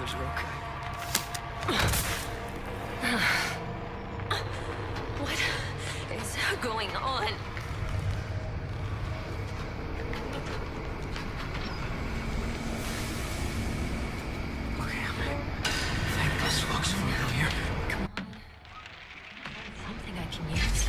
brothers are okay. What is going on? Okay, I think this looks familiar. Come on. Something I can use.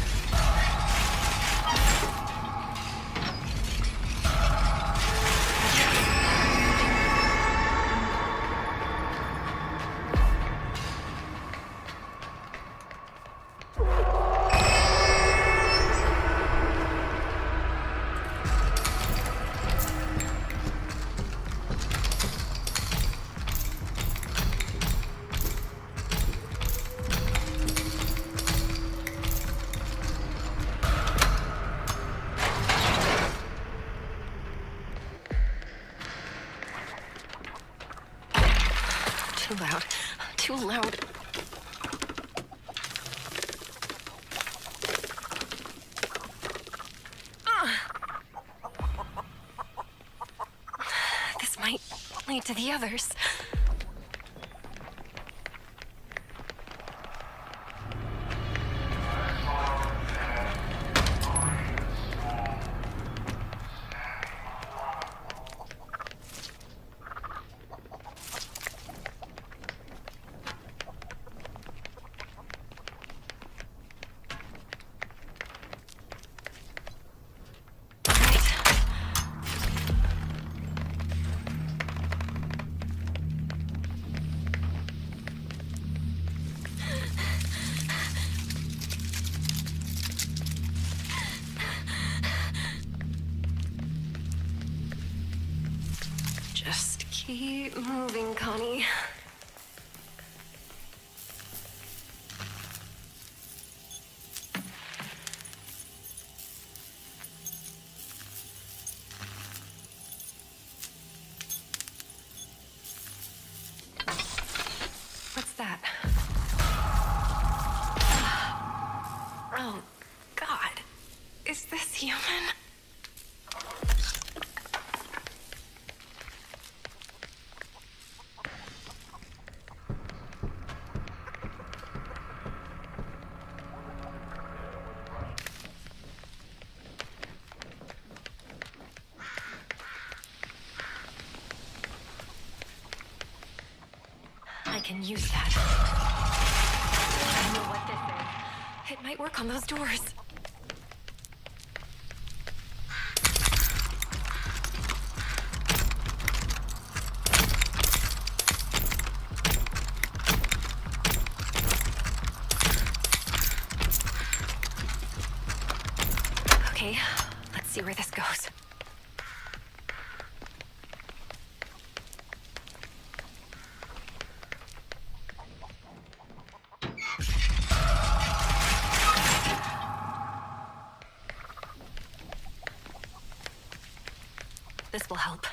Too loud. Too loud. This might lead to the others. Just keep moving, Connie. What's that? Oh, God. Is this human? I can use that. I know what this is. It might work on those doors. Okay, let's see where this goes. This will help.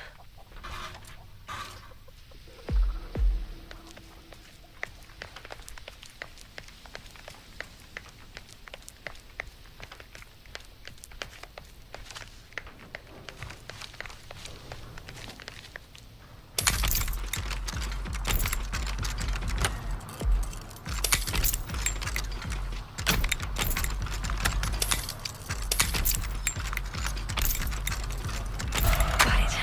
Got it.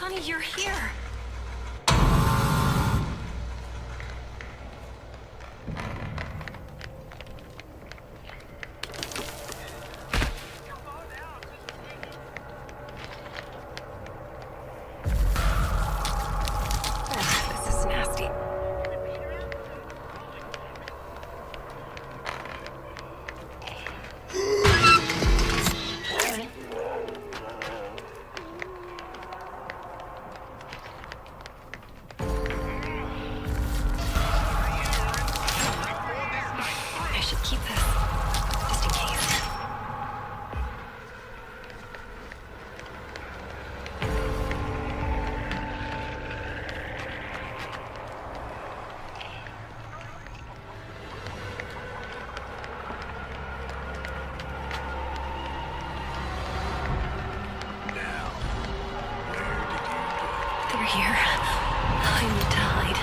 Johnny, you're here. Ugh, this is nasty. I should keep this, just in case. They're here. I need to hide.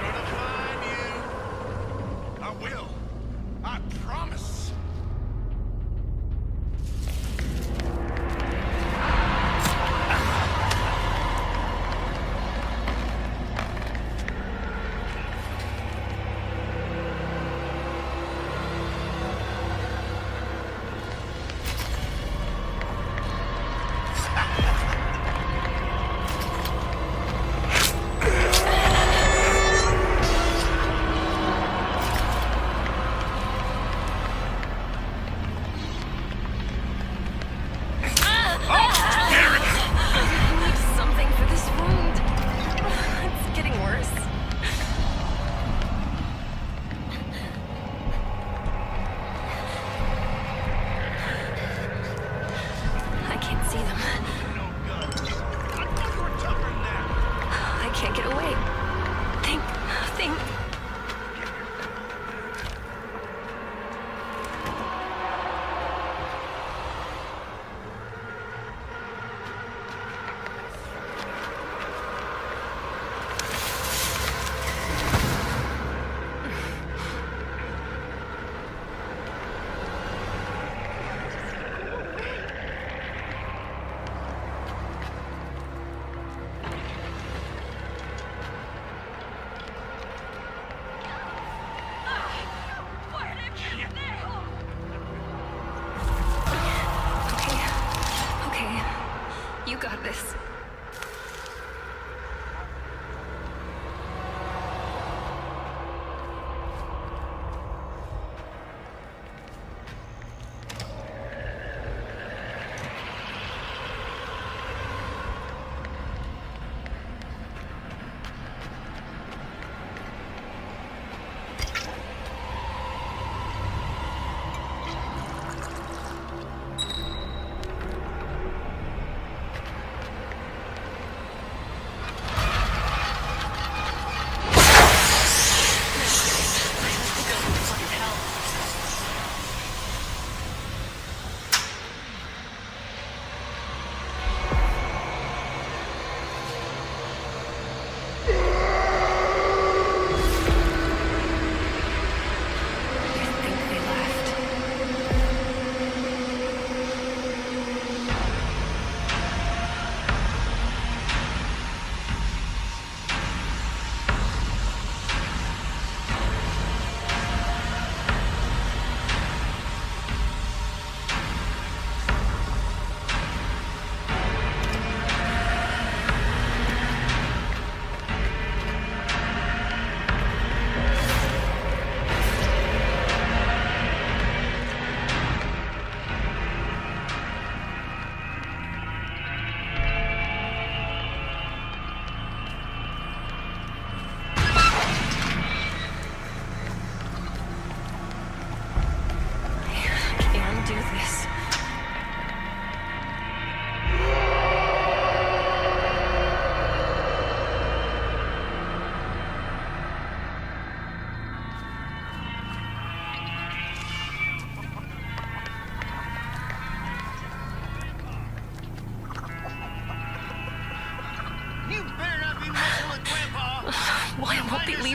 Gonna find you. I will. I promise.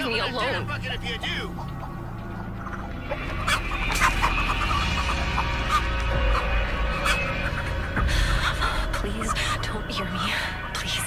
leave me alone. Bucket if you do. Please, don't hear me. Please.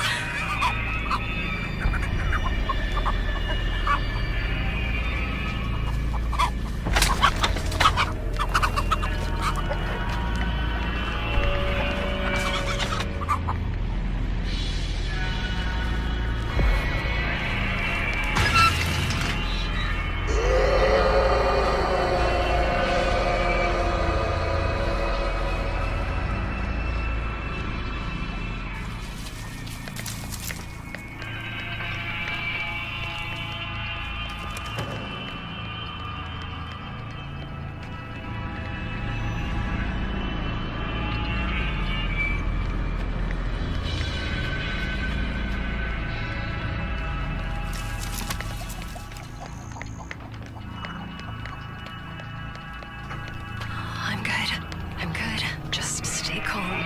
I'm good. I'm good. Just stay calm.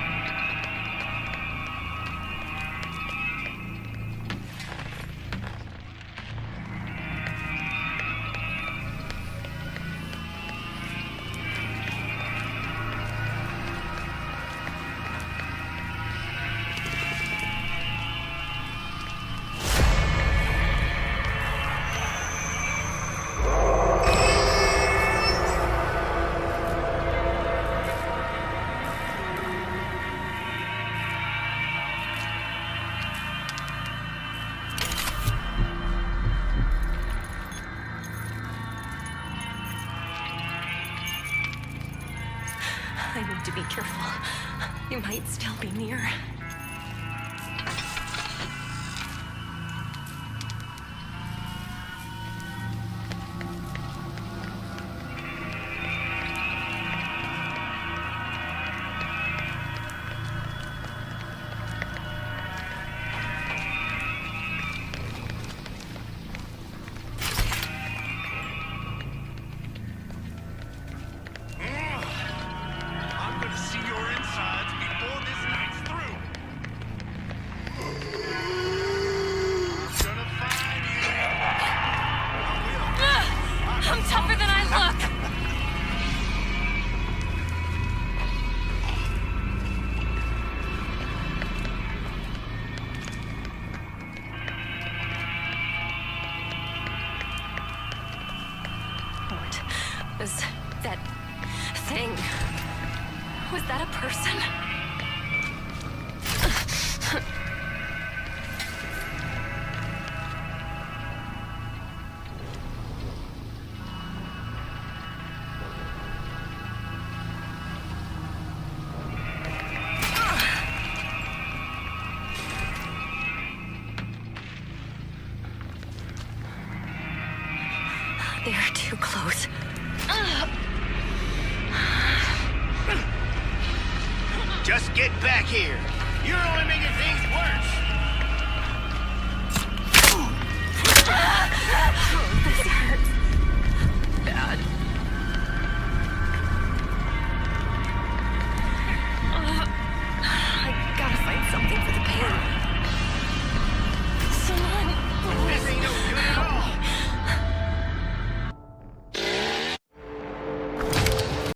I need to be careful. You might still be near. I'm gonna see your insides before this night's through. I'm gonna find you. I will. I'm tougher than I look. What was that thing? Was that a person? They're too close. Just get back here. You're only making things worse. This hurts. Bad. I gotta find something for the pain.